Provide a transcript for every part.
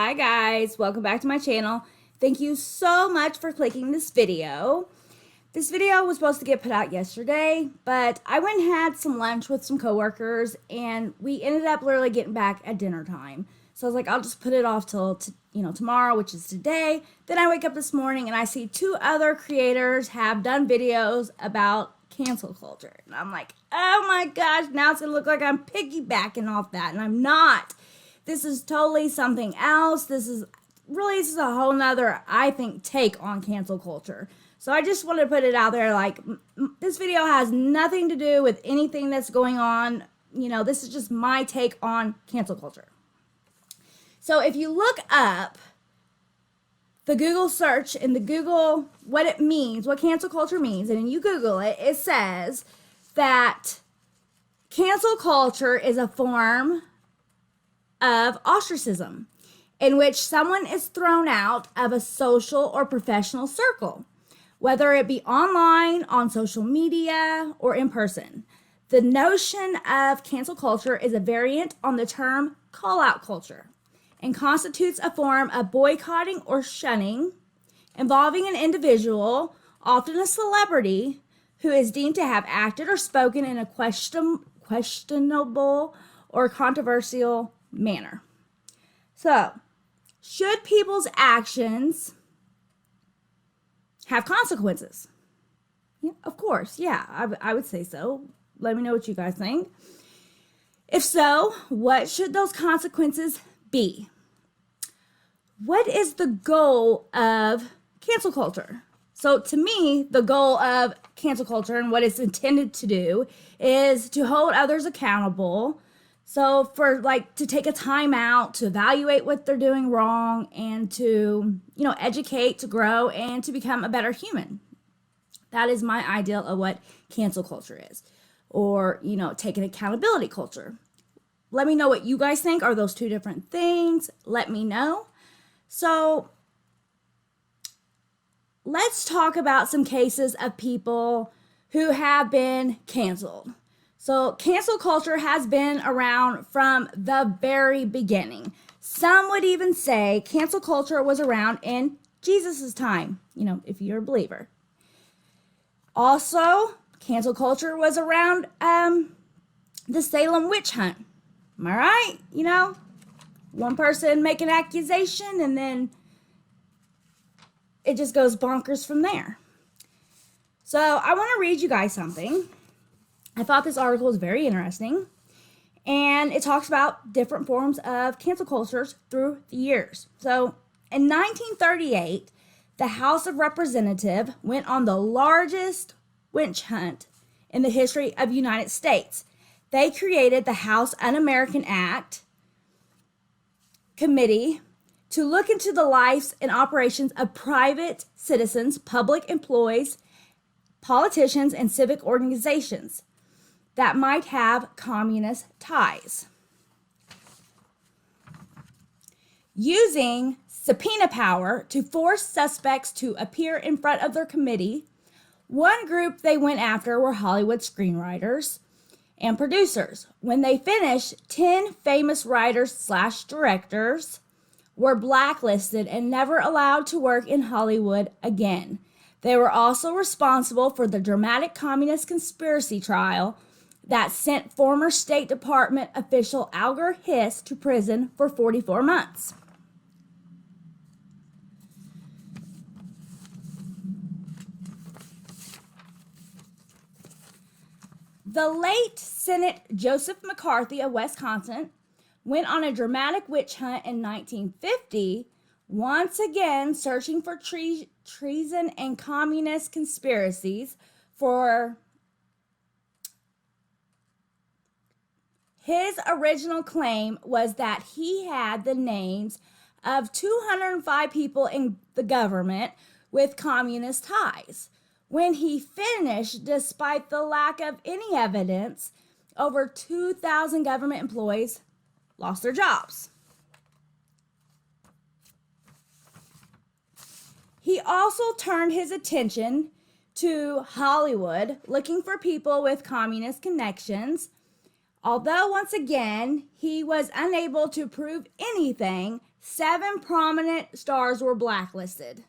Hi guys, welcome back to my channel. Thank you so much for clicking this video. This video was supposed to get put out yesterday, but I went and had some lunch with some coworkers and we ended up literally getting back at dinner time. So I was like, I'll just put it off till tomorrow, which is today. Then I wake up this morning and I see two other creators have done videos about cancel culture. And I'm like, oh my gosh, now it's gonna look like I'm piggybacking off that, and I'm not. This is totally something else. This is a whole nother, I think, take on cancel culture. So I just wanted to put it out there, like, this video has nothing to do with anything that's going on. This is just my take on cancel culture. So if you look up the Google search in the Google, what it means, what cancel culture means, and you Google it, it says that cancel culture is a form of ostracism in which someone is thrown out of a social or professional circle, whether it be online, on social media, or in person. The notion of cancel culture is a variant on the term call-out culture and constitutes a form of boycotting or shunning involving an individual, often a celebrity, who is deemed to have acted or spoken in a questionable or controversial manner. So, should people's actions have consequences? Yeah, of course. Yeah, I would say so. Let me know what you guys think. If so, what should those consequences be? What is the goal of cancel culture? So to me, the goal of cancel culture and what it's intended to do is to hold others accountable. So to take a time out, to evaluate what they're doing wrong, and to, educate, to grow, and to become a better human. That is my ideal of what cancel culture is. Or, take an accountability culture. Let me know what you guys think. Are those two different things? Let me know. So let's talk about some cases of people who have been canceled. So cancel culture has been around from the very beginning. Some would even say cancel culture was around in Jesus's time, if you're a believer. Also, cancel culture was around the Salem witch hunt. Am I right? One person make an accusation and then it just goes bonkers from there. So I want to read you guys something. I thought this article was very interesting, and it talks about different forms of cancel cultures through the years. So in 1938, the House of Representatives went on the largest witch hunt in the history of the United States. They created the House Un-American Act Committee to look into the lives and operations of private citizens, public employees, politicians, and civic organizations that might have communist ties. Using subpoena power to force suspects to appear in front of their committee, one group they went after were Hollywood screenwriters and producers. When they finished, 10 famous writers/directors were blacklisted and never allowed to work in Hollywood again. They were also responsible for the dramatic communist conspiracy trial that sent former State Department official Alger Hiss to prison for 44 months. The late Senator Joseph McCarthy of Wisconsin went on a dramatic witch hunt in 1950, once again searching for treason and communist conspiracies. For his original claim was that he had the names of 205 people in the government with communist ties. When he finished, despite the lack of any evidence, over 2,000 government employees lost their jobs. He also turned his attention to Hollywood, looking for people with communist connections. Although, once again, he was unable to prove anything, 7 prominent stars were blacklisted.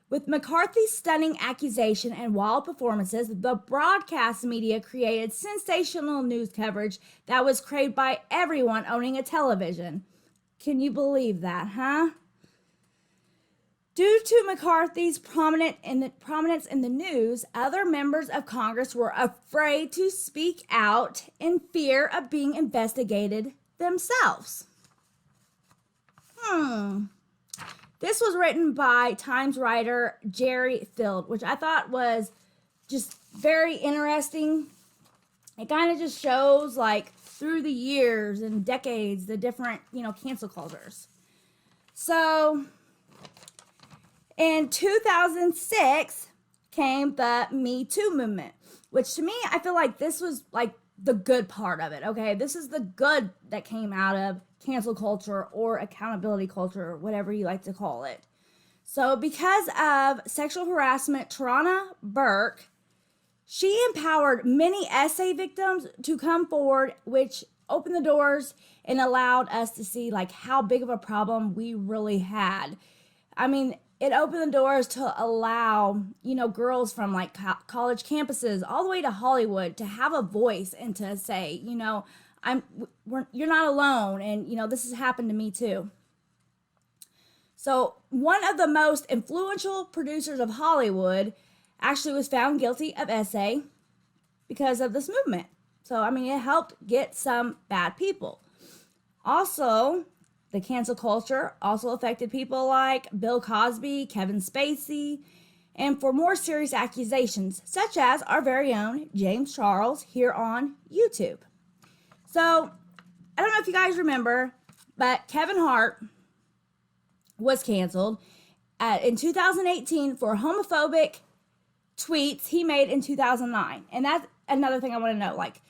With McCarthy's stunning accusation and wild performances, the broadcast media created sensational news coverage that was craved by everyone owning a television. Can you believe that, huh? Due to McCarthy's prominence in the news, other members of Congress were afraid to speak out in fear of being investigated themselves. This was written by Times writer Jerry Field, which I thought was just very interesting. It kind of just shows, like, through the years and decades, the different, cancel cultures. So, in 2006 came the Me Too movement, which to me, I feel like this was, like, the good part of it, okay? This is the good that came out of cancel culture or accountability culture, or whatever you like to call it. So because of sexual harassment, Tarana Burke, she empowered many essay victims to come forward, which opened the doors and allowed us to see, like, how big of a problem we really had. I mean, it opened the doors to allow, girls from, like, college campuses all the way to Hollywood to have a voice and to say, you're not alone, and this has happened to me too. So one of the most influential producers of Hollywood actually was found guilty of essay because of this movement. So it helped get some bad people. Also, the cancel culture also affected people like Bill Cosby, Kevin Spacey, and for more serious accusations, such as our very own James Charles here on YouTube. So, I don't know if you guys remember, but Kevin Hart was canceled in 2018 for homophobic tweets he made in 2009. And that's another thing I want to know. Like,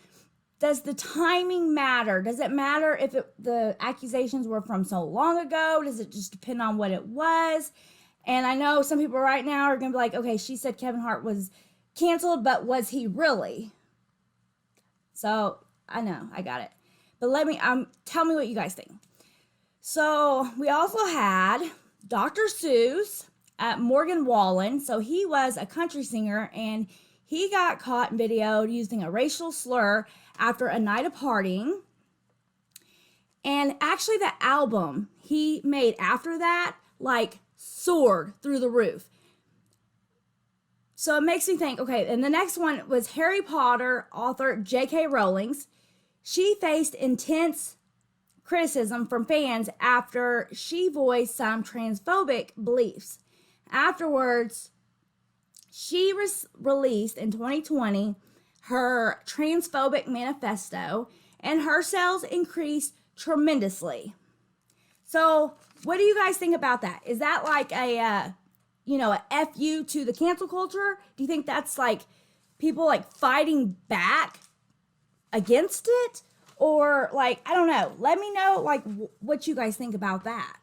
does the timing matter? Does it matter if the accusations were from so long ago? Does it just depend on what it was? And I know some people right now are going to be like, okay, she said Kevin Hart was canceled, but was he really? So, I know, I got it. But tell me what you guys think. So we also had Dr. Seuss, Morgan Wallen. So he was a country singer, and he got caught and videoed using a racial slur after a night of partying. And actually the album he made after that, like, soared through the roof. So it makes me think, okay, and the next one was Harry Potter author J.K. Rowling's. She faced intense criticism from fans after she voiced some transphobic beliefs. Afterwards, she released in 2020 her transphobic manifesto, and her sales increased tremendously. So, what do you guys think about that? Is that like a FU to the cancel culture? Do you think that's like people like fighting back against it? Or like, I don't know. Let me know like what you guys think about that.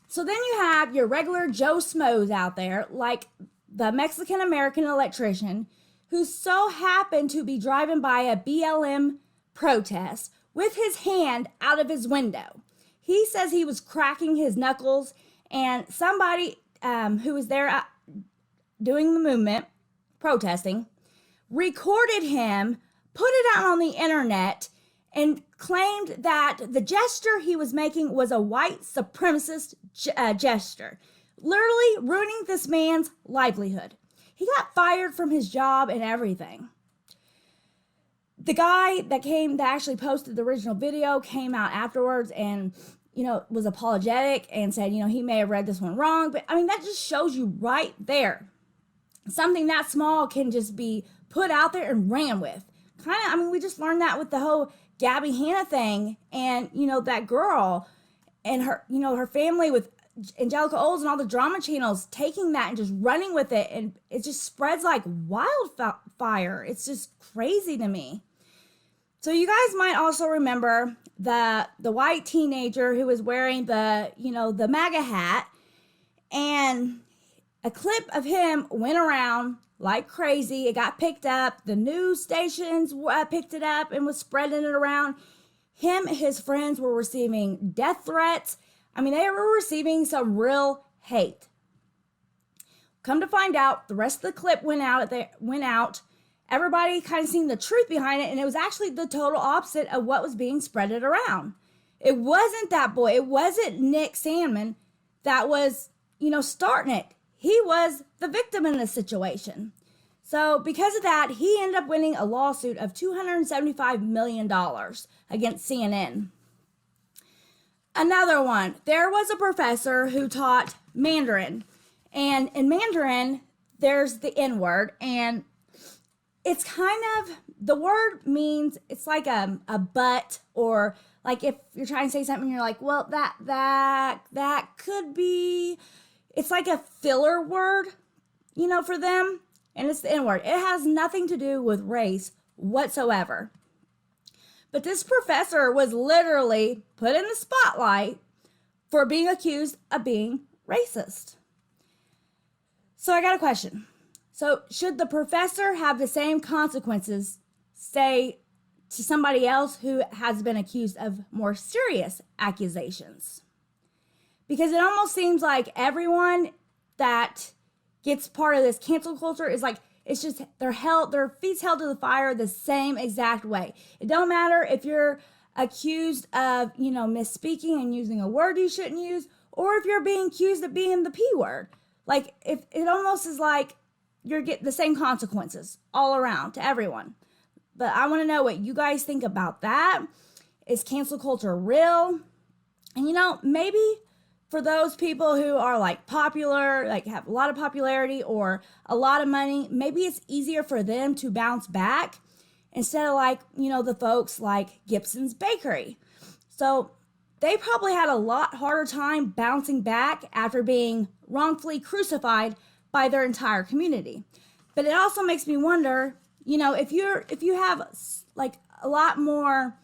So then you have your regular Joe Smoes out there, like the Mexican-American electrician who so happened to be driving by a BLM protest with his hand out of his window. He says he was cracking his knuckles, and somebody who was there doing the movement, protesting, recorded him, put it out on the internet, and claimed that the gesture he was making was a white supremacist gesture, literally ruining this man's livelihood. He got fired from his job and everything. The guy that actually posted the original video came out afterwards and, was apologetic and said, he may have read this one wrong. But, that just shows you right there. Something that small can just be put out there and ran with. We just learned that with the whole Gabby Hanna thing and, that girl and her, her family with Angelica Olds and all the drama channels taking that and just running with it. And it just spreads like wildfire. It's just crazy to me. So you guys might also remember the white teenager who was wearing the MAGA hat, and a clip of him went around like crazy. It got picked up. The news stations picked it up and was spreading it around. him and his friends were receiving death threats. I mean, they were receiving some real hate. Come to find out, the rest of the clip went out. Everybody kind of seen the truth behind it, and it was actually the total opposite of what was being spreaded around. It wasn't that boy. It wasn't Nick Sandman that was, starting it. He was the victim in this situation. So because of that, he ended up winning a lawsuit of $275 million against CNN. Another one, there was a professor who taught Mandarin. And in Mandarin, there's the N-word. And it's kind of, the word means, it's like a but, or like if you're trying to say something, you're like, well, that could be, it's like a filler word, for them. And it's the N-word. It has nothing to do with race whatsoever. But this professor was literally put in the spotlight for being accused of being racist. So I got a question. So should the professor have the same consequences, say, to somebody else who has been accused of more serious accusations? Because it almost seems like everyone that gets part of this cancel culture is like, it's just their feet's held to the fire the same exact way. It don't matter if you're accused of, misspeaking and using a word you shouldn't use, or if you're being accused of being the P word. Like, if it almost is like you're getting the same consequences all around to everyone. But I want to know what you guys think about that. Is cancel culture real? And maybe for those people who are like popular, like have a lot of popularity or a lot of money, maybe it's easier for them to bounce back instead of like, the folks like Gibson's Bakery. So they probably had a lot harder time bouncing back after being wrongfully crucified by their entire community. But it also makes me wonder, if you have like a lot more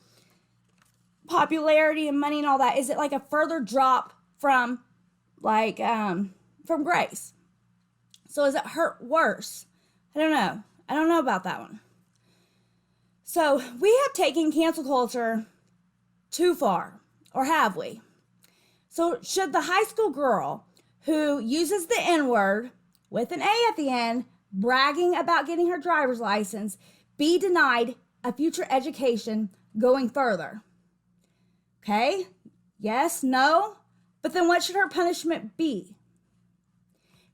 popularity and money and all that, is it like a further drop from grace? So is it hurt worse? I don't know about that one. So we have taken cancel culture too far, or have we? So should the high school girl who uses the N-word with an A at the end, bragging about getting her driver's license, be denied a future education going further? Okay, yes, no, but then what should her punishment be?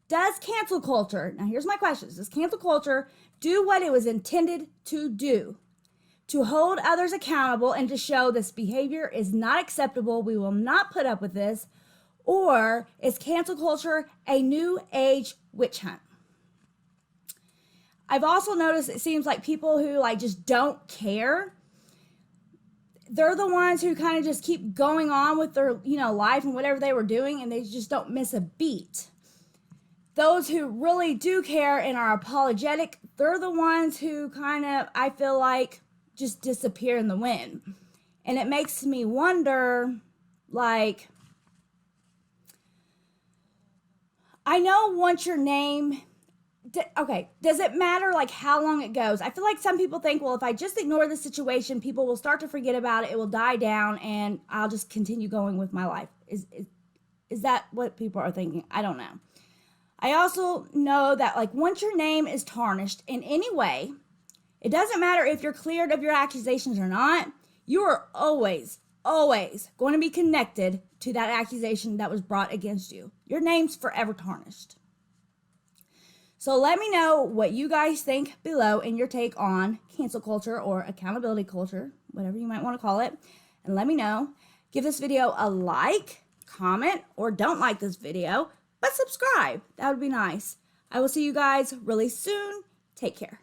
Does cancel culture, now here's my question, does cancel culture do what it was intended to do? To hold others accountable and to show this behavior is not acceptable, we will not put up with this? Or is cancel culture a new age witch hunt? I've also noticed it seems like people who just don't care, they're the ones who kind of just keep going on with their, life and whatever they were doing, and they just don't miss a beat. Those who really do care and are apologetic, they're the ones who kind of, I feel like, just disappear in the wind. And it makes me wonder, I know once your name, does it matter how long it goes? I feel like some people think, well, if I just ignore the situation, people will start to forget about it, it will die down, and I'll just continue going with my life. Is that what people are thinking? I don't know. I also know that once your name is tarnished in any way, it doesn't matter if you're cleared of your accusations or not, you are always going to be connected to that accusation that was brought against you. Your name's forever tarnished. So let me know what you guys think below in your take on cancel culture or accountability culture, whatever you might want to call it. And let me know. Give this video a like, comment, or don't like this video, but subscribe. That would be nice. I will see you guys really soon. Take care.